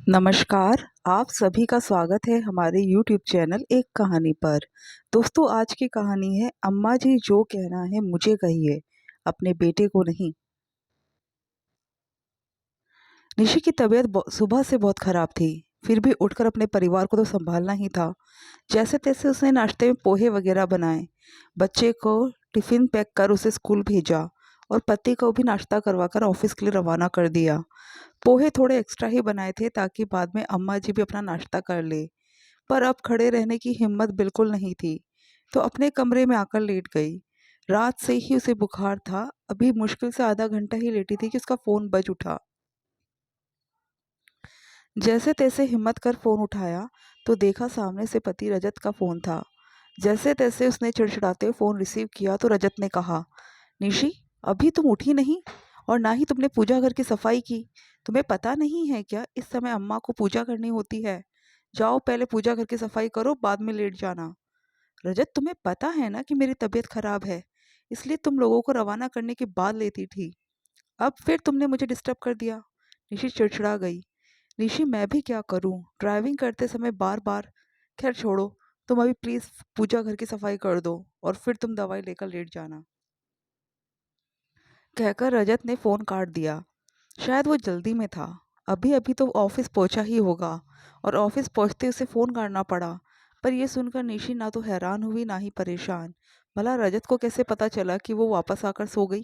नमस्कार, आप सभी का स्वागत है हमारे यूट्यूब चैनल एक कहानी पर। दोस्तों आज की कहानी है अम्मा जी जो कहना है मुझे कहिए, अपने बेटे को नहीं। निशी की तबीयत सुबह से बहुत खराब थी, फिर भी उठकर अपने परिवार को तो संभालना ही था। जैसे तैसे उसने नाश्ते में पोहे वगैरह बनाए, बच्चे को टिफिन पैक कर उसे स्कूल भेजा और पति को भी नाश्ता करवाकर ऑफिस के लिए रवाना कर दिया। पोहे थोड़े एक्स्ट्रा ही बनाए थे ताकि बाद में अम्मा जी भी अपना नाश्ता कर ले, पर अब खड़े रहने की हिम्मत बिल्कुल नहीं थी, तो अपने कमरे में आकर लेट गई। रात से ही उसे बुखार था, अभी मुश्किल से आधा घंटा ही लेटी थी कि उसका फ़ोन बज उठा। जैसे तैसे हिम्मत कर फ़ोन उठाया तो देखा सामने से पति रजत का फ़ोन था। जैसे तैसे उसने चिड़चिड़ाते हुए फ़ोन रिसीव किया तो रजत ने कहा, निशी, अभी तुम उठी नहीं और ना ही तुमने पूजा घर की सफाई की। तुम्हें पता नहीं है क्या इस समय अम्मा को पूजा करनी होती है। जाओ पहले पूजा घर की सफाई करो, बाद में लेट जाना। रजत, तुम्हें पता है ना कि मेरी तबीयत खराब है, इसलिए तुम लोगों को रवाना करने के बाद लेती थी। अब फिर तुमने मुझे डिस्टर्ब कर दिया। निशी चिड़चिड़ा गई। निशी, मैं भी क्या करूं, ड्राइविंग करते समय बार बार। खैर छोड़ो, तुम अभी प्लीज पूजा घर की सफाई कर दो और फिर तुम दवाई लेकर लेट जाना, कहकर रजत ने फोन काट दिया। शायद वो जल्दी में था, अभी अभी तो ऑफिस पहुंचा ही होगा और ऑफिस पहुंचते उसे फ़ोन करना पड़ा। पर यह सुनकर निशी ना तो हैरान हुई ना ही परेशान। भला रजत को कैसे पता चला कि वो वापस आकर सो गई।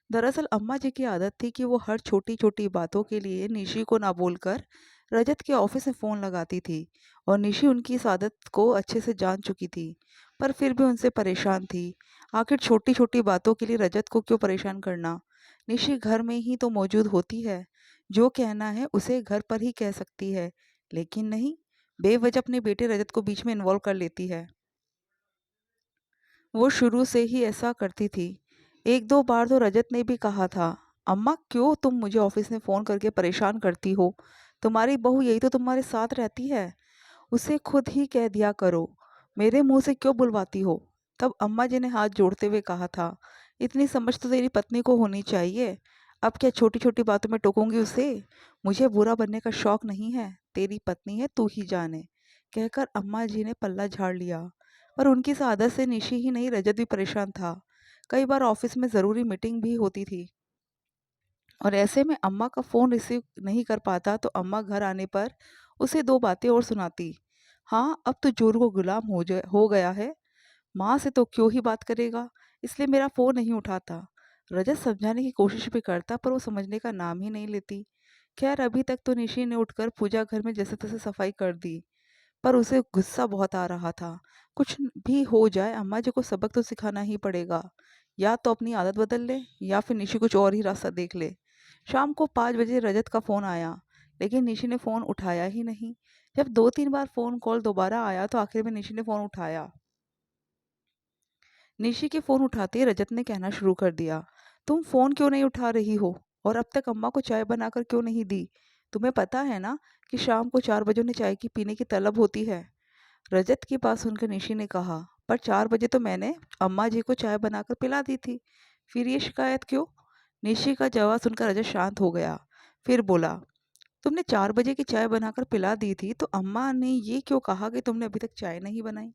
दरअसल अम्मा जी की आदत थी कि वो हर छोटी छोटी बातों के लिए निशी को ना बोलकर रजत के ऑफिस में फ़ोन लगाती थी, और निशी उनकी इस आदत को अच्छे से जान चुकी थी, पर फिर भी उनसे परेशान थी। आखिर छोटी छोटी बातों के लिए रजत को क्यों परेशान करना। निशी घर में ही तो मौजूद होती है, जो कहना है उसे घर पर ही कह सकती है, लेकिन नहीं, बेवजह अपने बेटे रजत को बीच में इन्वॉल्व कर लेती है। वो शुरू से ही ऐसा करती थी। एक दो बार तो रजत ने भी कहा था, अम्मा क्यों तुम मुझे ऑफिस में फ़ोन करके परेशान करती हो, तुम्हारी बहू यही तो तुम्हारे साथ रहती है, उसे खुद ही कह दिया करो, मेरे मुंह से क्यों बुलवाती हो। तब अम्मा जी ने हाथ जोड़ते हुए कहा था, इतनी समझ तो तेरी पत्नी को होनी चाहिए, अब क्या छोटी छोटी बातों में टोकूंगी उसे। मुझे बुरा बनने का शौक नहीं है, तेरी पत्नी है, तू ही जाने, कहकर अम्मा जी ने पल्ला झाड़ लिया। पर उनकी इस आदत से निशी ही नहीं रजत भी परेशान था। कई बार ऑफिस में ज़रूरी मीटिंग भी होती थी और ऐसे में अम्मा का फ़ोन रिसीव नहीं कर पाता तो अम्मा घर आने पर उसे दो बातें और सुनाती। हाँ, अब तो जोरू को गुलाम हो गया है, माँ से तो क्यों ही बात करेगा, इसलिए मेरा फ़ोन नहीं उठाता। रजत समझाने की कोशिश भी करता पर वो समझने का नाम ही नहीं लेती। खैर अभी तक तो निशी ने उठकर पूजा घर में जैसे तैसे सफाई कर दी, पर उसे गुस्सा बहुत आ रहा था। कुछ भी हो जाए अम्मा जी को सबक तो सिखाना ही पड़ेगा, या तो अपनी आदत बदल ले या फिर निशी कुछ और ही रास्ता देख ले। शाम को 5 बजे रजत का फ़ोन आया, लेकिन निशी ने फ़ोन उठाया ही नहीं। जब 2-3 बार फ़ोन कॉल दोबारा आया तो आखिर में निशी ने फ़ोन उठाया। निशी के फ़ोन उठाते ही रजत ने कहना शुरू कर दिया, तुम फ़ोन क्यों नहीं उठा रही हो और अब तक अम्मा को चाय बनाकर क्यों नहीं दी। तुम्हें पता है ना कि शाम को 4 बजे उन्हें चाय की पीने की तलब होती है। रजत की बात सुनकर निशी ने कहा, पर 4 बजे तो मैंने अम्मा जी को चाय बनाकर पिला दी थी, फिर ये शिकायत क्यों। निशी का जवाब सुनकर रजत शांत हो गया, फिर बोला, तुमने 4 बजे की चाय बनाकर पिला दी थी तो अम्मा ने ये क्यों कहा कि तुमने अभी तक चाय नहीं बनाई।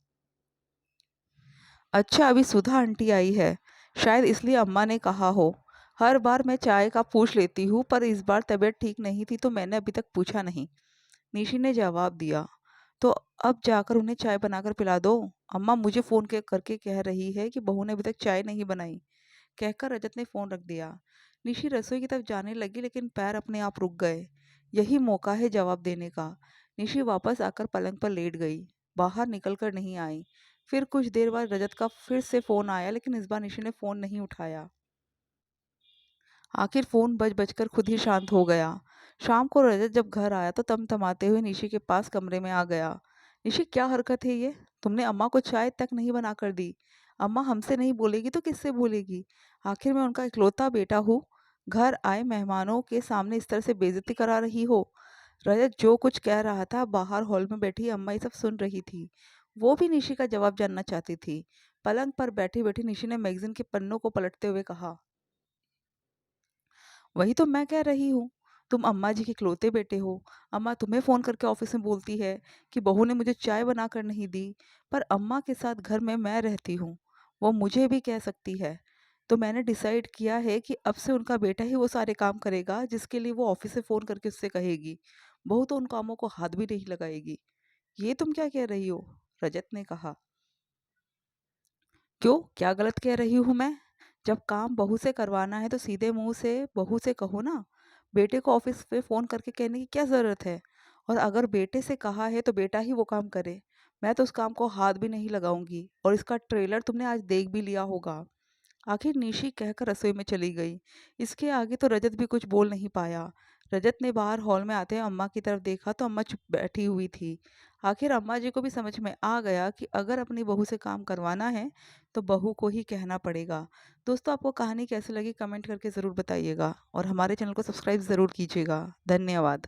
अच्छा, अभी सुधा आंटी आई है, शायद इसलिए अम्मा ने कहा हो। हर बार मैं चाय का पूछ लेती हूँ, पर इस बार तबीयत ठीक नहीं थी तो मैंने अभी तक पूछा नहीं, निशी ने जवाब दिया। तो अब जाकर उन्हें चाय बनाकर पिला दो, अम्मा मुझे फ़ोन के करके कह रही है कि बहू ने अभी तक चाय नहीं बनाई, कहकर रजत ने फ़ोन रख दिया। निशी रसोई की तरफ जाने लगी लेकिन पैर अपने आप रुक गए। यही मौका है जवाब देने का। निशी वापस आकर पलंग पर लेट गई, बाहर निकलकर नहीं आई। फिर कुछ देर बाद रजत का फिर से फ़ोन आया, लेकिन इस बार निशी ने फ़ोन नहीं उठाया। आखिर फ़ोन बज बजकर खुद ही शांत हो गया। शाम को रजत जब घर आया तो तमतमाते हुए निशी के पास कमरे में आ गया। निशी, क्या हरकत है ये, तुमने अम्मा को चाय तक नहीं बना कर दी। अम्मा हमसे नहीं बोलेगी तो किससे बोलेगी, आखिर मैं उनका इकलौता बेटा हूँ। घर आए मेहमानों के सामने इस तरह से बेइज्जती करा रही हो। रजत जो कुछ कह रहा था बाहर हॉल में बैठी अम्मा ये सब सुन रही थी। वो भी निशी का जवाब जानना चाहती थी। पलंग पर बैठी बैठी निशी ने मैगजीन के पन्नों को पलटते हुए कहा, वही तो मैं कह रही हूँ, तुम अम्मा जी के इकलौते बेटे हो। अम्मा तुम्हें फ़ोन करके ऑफ़िस में बोलती है कि बहू ने मुझे चाय बनाकर नहीं दी, पर अम्मा के साथ घर में मैं रहती हूँ, वो मुझे भी कह सकती है। तो मैंने डिसाइड किया है कि अब से उनका बेटा ही वो सारे काम करेगा जिसके लिए वो ऑफ़िस से फ़ोन करके उससे कहेगी। बहू तो उन कामों को हाथ भी नहीं लगाएगी। ये तुम क्या कह रही हो? रजत ने कहा। क्यों? क्या गलत कह रही हूँ मैं? जब काम बहू से करवाना है तो सीधे मुँह से बहू से कहो ना। बेटे को ऑफिस पे फ़ोन करके कहने की क्या ज़रूरत है? और अगर बेटे से कहा है तो बेटा ही वो काम करे। मैं तो उस काम को हाथ भी नहीं लगाऊंगी और इसका ट्रेलर तुमने आज देख भी लिया होगा। आखिर निशी कहकर रसोई में चली गई। इसके आगे तो रजत भी कुछ बोल नहीं पाया। रजत ने बाहर हॉल में आते अम्मा की तरफ देखा तो अम्मा चुप बैठी हुई थी। आखिर अम्मा जी को भी समझ में आ गया कि अगर अपनी बहू से काम करवाना है तो बहू को ही कहना पड़ेगा। दोस्तों, आपको कहानी कैसी लगी कमेंट करके ज़रूर बताइएगा और हमारे चैनल को सब्सक्राइब ज़रूर कीजिएगा। धन्यवाद।